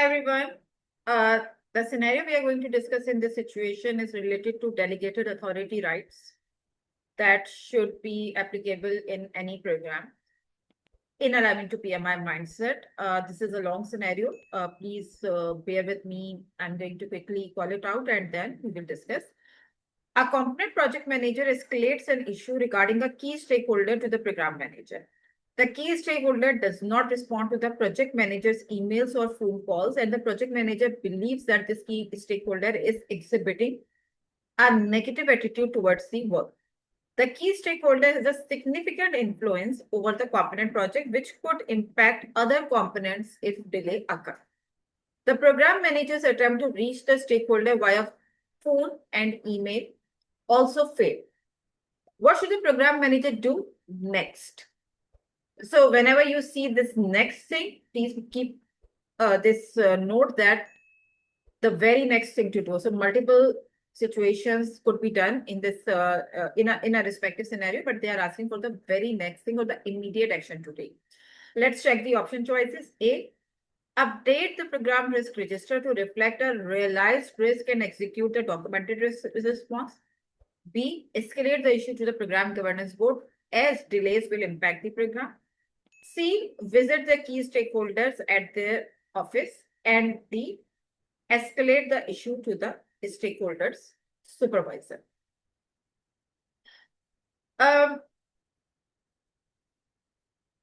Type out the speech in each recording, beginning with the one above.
everyone. Uh, the scenario we are going to discuss in this situation is related to delegated authority rights that should be applicable in any program in alignment to PMI mindset. This is a long scenario. Please bear with me. I'm going to quickly call it out and then we will discuss. A component project manager escalates an issue regarding a key stakeholder to the program manager. The key stakeholder does not respond to the project manager's emails or phone calls, and the project manager believes that this key stakeholder is exhibiting a negative attitude towards the work. The key stakeholder has a significant influence over the component project, which could impact other components if delay occurs. The program manager's attempt to reach the stakeholder via phone and email also failed. What should the program manager do next? So whenever you see this next thing, please keep this note that the very next thing to do. So multiple situations could be done in this in a respective scenario, but they are asking for the very next thing or the immediate action to take. Let's check the option choices. A, update the program risk register to reflect a realized risk and execute the documented risk response. B, escalate the issue to the program governance board as delays will impact the program. C, visit the key stakeholders at their office. And D, escalate the issue to the stakeholders supervisor. I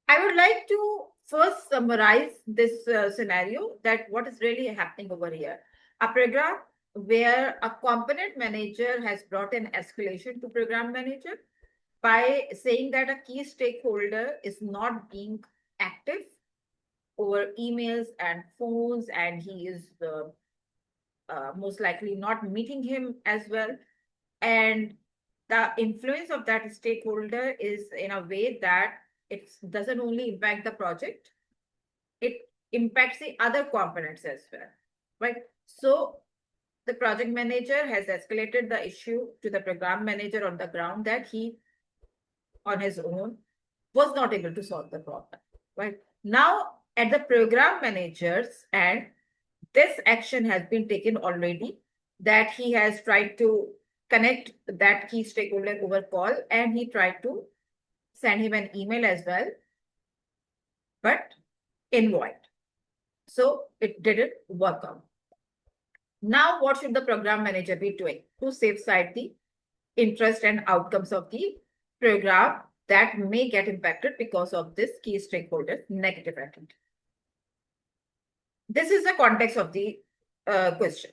would like to first summarize this scenario, that what is really happening over here. A program where a component manager has brought an escalation to program manager by saying that a key stakeholder is not being active over emails and phones, and he is most likely not meeting him as well. And the influence of that stakeholder is in a way that it doesn't only impact the project, it impacts the other components as well, right? So the project manager has escalated the issue to the program manager on the ground that he, on his own, was not able to solve the problem, right? Now, at the program manager's end, this action has been taken already, that he has tried to connect that key stakeholder over call, and he tried to send him an email as well, but in void. So it didn't work out. Now, what should the program manager be doing to safeguard the interest and outcomes of the program that may get impacted because of this key stakeholder negative attitude? This is the context of the question.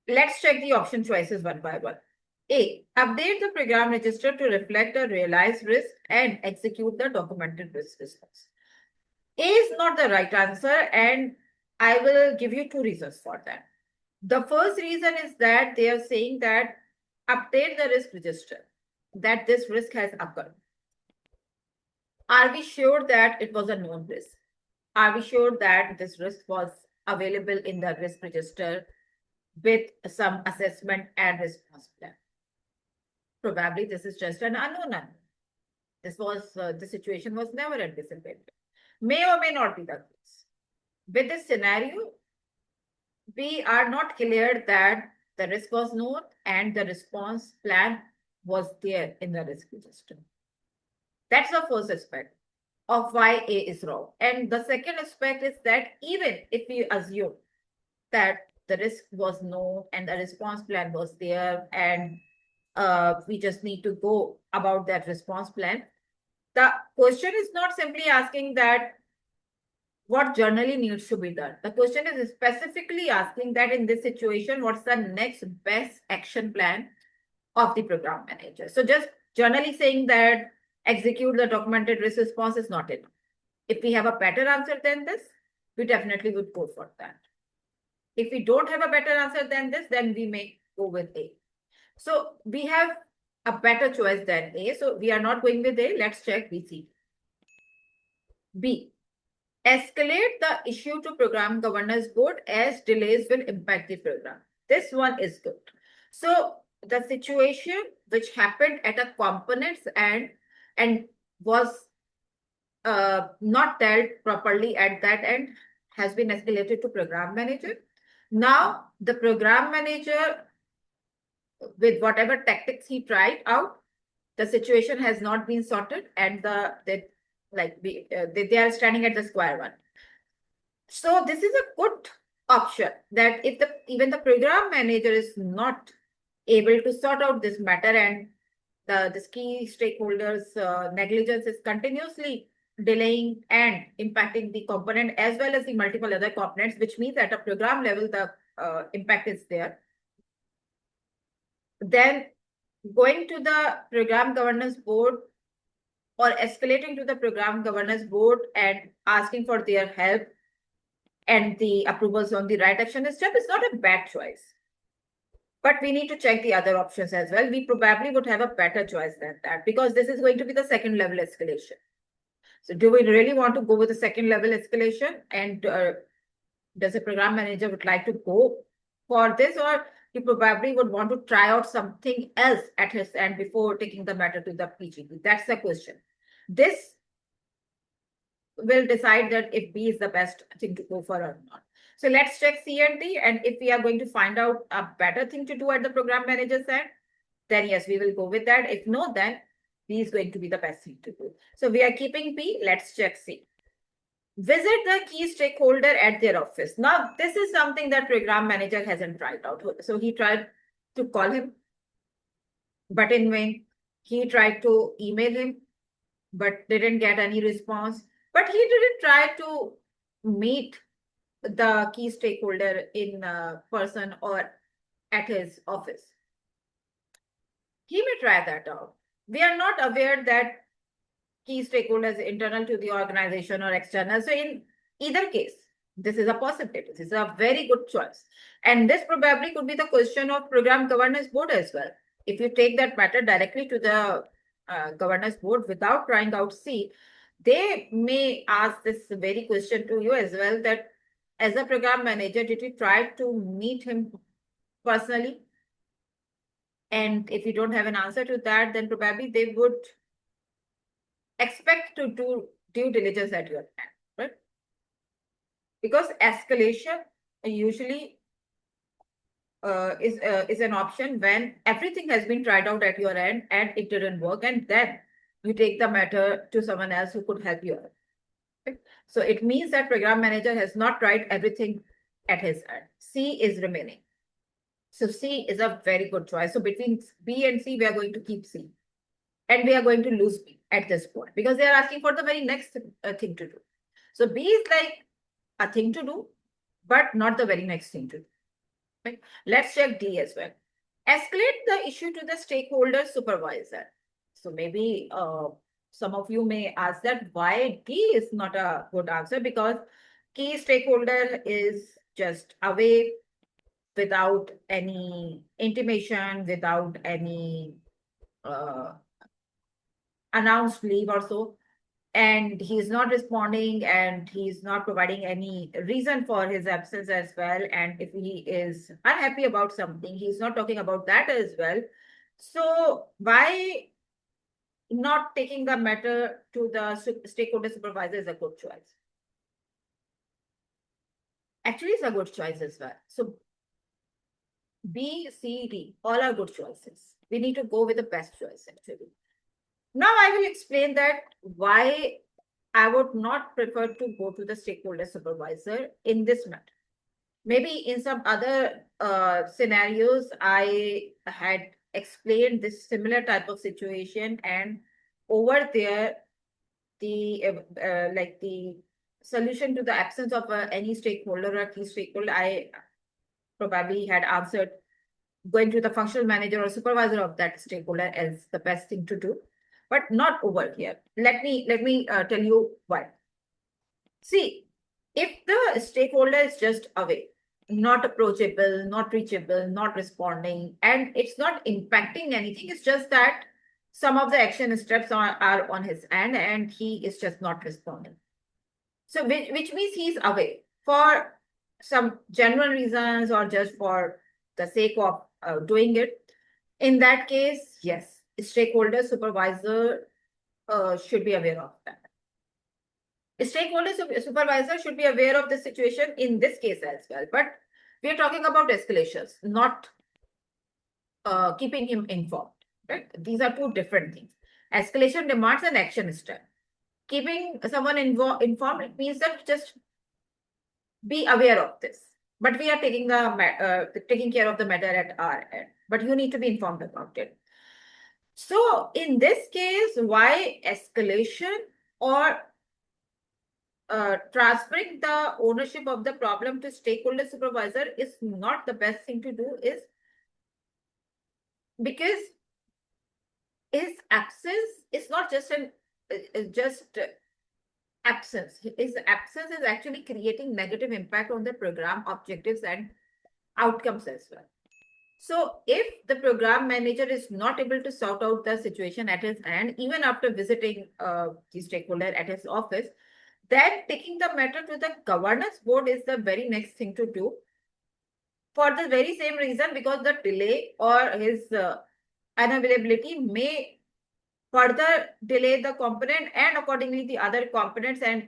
Let's check the option choices one by one. A, update the program register to reflect a realized risk and execute the documented risk response. A is not the right answer, and I will give you two reasons for that. The first reason is that they are saying that update the risk register, that this risk has occurred. Are we sure that it was a known risk? Are we sure that this risk was available in the risk register with some assessment and response plan? Probably this is just an unknown. This was the situation was never anticipated. May or may not be the case. With this scenario, we are not clear that the risk was known and the response plan was there in the risk register. That's the first aspect of why A is wrong. And the second aspect is that even if we assume that the risk was known and the response plan was there, and we just need to go about that response plan, the question is not simply asking that what generally needs to be done. The question is specifically asking that in this situation, what's the next best action plan of the program manager? So just generally saying that execute the documented risk response is not enough. If we have a better answer than this, we definitely would go for that. If we don't have a better answer than this, then we may go with A. So we have a better choice than A. So we are not going with A. Let's check B, C. B, escalate the issue to program governance board as delays will impact the program. This one is good. So the situation which happened at a component's end and was not dealt properly at that end has been escalated to program manager. Now, the program manager, with whatever tactics he tried out, the situation has not been sorted, and they are standing at the square one. So this is a good option that if even the program manager is not able to sort out this matter, and this key stakeholders negligence is continuously delaying and impacting the component as well as the multiple other components, which means at a program level the impact is there, then going to the program governance board or escalating to the program governance board and asking for their help and the approvals on the right action step is not a bad choice. But we need to check the other options as well. We probably would have a better choice than that, because this is going to be the second level escalation. So do we really want to go with the second level escalation? And does the program manager would like to go for this, or he probably would want to try out something else at his end before taking the matter to the PGP? That's the question. This will decide that if B is the best thing to go for or not. So let's check C and D, and if we are going to find out a better thing to do at the program manager's end, then yes, we will go with that. If no, then B is going to be the best thing to do. So we are keeping B. Let's check C. Visit the key stakeholder at their office. Now, this is something that program manager hasn't tried out. So he tried to call him, but in vain. He tried to email him, but didn't get any response. But he didn't try to meet the key stakeholder in person or at his office. He may try that out. We are not aware that key stakeholders internal to the organization or external. So in either case, this is a possibility. This is a very good choice. And this probably could be the question of program governance board as well. If you take that matter directly to the governance board without trying out C, they may ask this very question to you as well, that as a program manager, did you try to meet him personally? And if you don't have an answer to that, then probably they would expect to do due diligence at your end, right? Because escalation usually is an option when everything has been tried out at your end and it didn't work, and then you take the matter to someone else who could help you. Okay? So it means that program manager has not tried everything at his end. C is remaining. So C is a very good choice. So between B and C, we are going to keep C. And we are going to lose B at this point because they are asking for the very next thing to do. So B is like a thing to do, but not the very next thing to do. Right? Let's check D as well. Escalate the issue to the stakeholder supervisor. So maybe some of you may ask that why D is not a good answer, because key stakeholder is just away without any intimation, without any announced leave or so, and he's not responding and he's not providing any reason for his absence as well. And if he is unhappy about something, he's not talking about that as well. So why not taking the matter to the stakeholder supervisor is a good choice. Actually, it's a good choice as well. So B, C, D, all are good choices. We need to go with the best choice actually. Now I will explain that why I would not prefer to go to the stakeholder supervisor in this matter. Maybe in some other scenarios, I had explained this similar type of situation, and over there, the solution to the absence of any stakeholder or key stakeholder, I probably had answered going to the functional manager or supervisor of that stakeholder as the best thing to do, but not over here. Let me tell you why. See, if the stakeholder is just away, not approachable, not reachable, not responding, and it's not impacting anything, it's just that some of the action steps are on his end and he is just not responding. So which means he's away for some general reasons or just for the sake of doing it. In that case, yes, stakeholder supervisor should be aware of that. Stakeholder supervisor should be aware of the situation in this case as well. But we are talking about escalations, not keeping him informed. Right? These are two different things. Escalation demands an action step. Keeping someone informed means that just be aware of this. But we are taking taking care of the matter at our end. But you need to be informed about it. So in this case, why escalation or transferring the ownership of the problem to stakeholder supervisor is not the best thing to do is because his absence is not just an just absence. His absence is actually creating negative impact on the program objectives and outcomes as well. So if the program manager is not able to sort out the situation at his end, even after visiting the stakeholder at his office, then taking the matter to the governance board is the very next thing to do for the very same reason, because the delay or his unavailability may further delay the component and accordingly the other components, and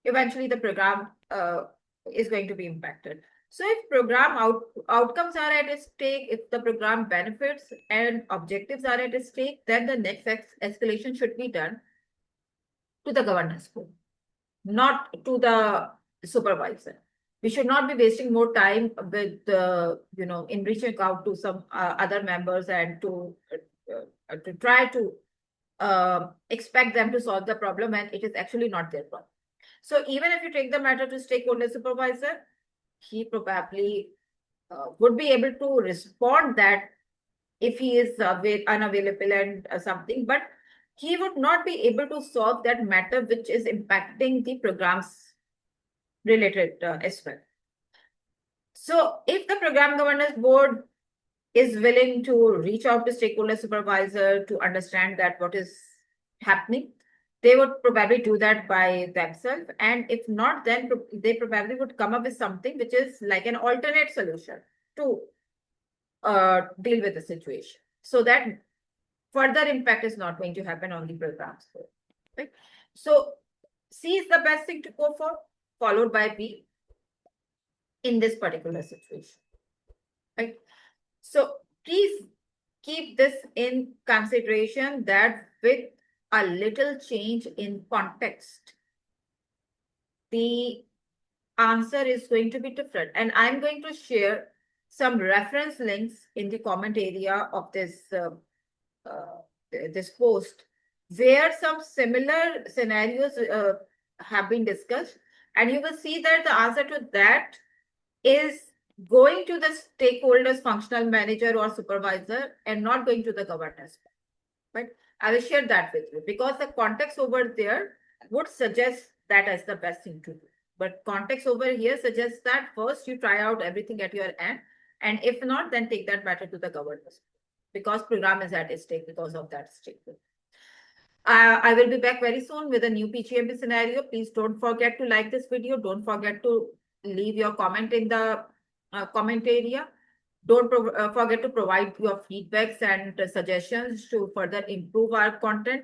eventually the program is going to be impacted. So if program outcomes are at stake, if the program benefits and objectives are at stake, then the next escalation should be done to the governance board, not to the supervisor. We should not be wasting more time with, in reaching out to some other members and to try to expect them to solve the problem, and it is actually not their problem. So even if you take the matter to stakeholder supervisor, he probably would be able to respond that if he is unavailable and something, but he would not be able to solve that matter which is impacting the programs related as well. So if the program governance board is willing to reach out to stakeholder supervisor to understand that what is happening, they would probably do that by themselves. And if not, then they probably would come up with something which is like an alternate solution to deal with the situation, so that further impact is not going to happen on the programs. Right? So C is the best thing to go for, followed by B in this particular situation. Right? So please keep this in consideration that with a little change in context, the answer is going to be different. And I'm going to share some reference links in the comment area of this post, where some similar scenarios have been discussed, and you will see that the answer to that is going to the stakeholders, functional manager or supervisor, and not going to the governance. But I will share that with you because the context over there would suggest that as the best thing to do. But context over here suggests that first you try out everything at your end, and if not, then take that matter to the governance, because program is at stake because of that statement. I will be back very soon with a new PgMP scenario. Please don't forget to like this video. Don't forget to leave your comment in the comment area. Don't forget to provide your feedbacks and suggestions to further improve our content.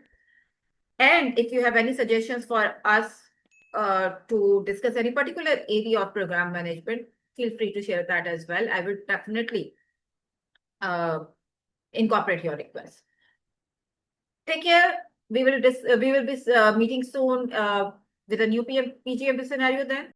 And if you have any suggestions for us to discuss any particular area of program management, feel free to share that as well. I will definitely incorporate your requests. Take care. We will be meeting soon with a new PgMP scenario then.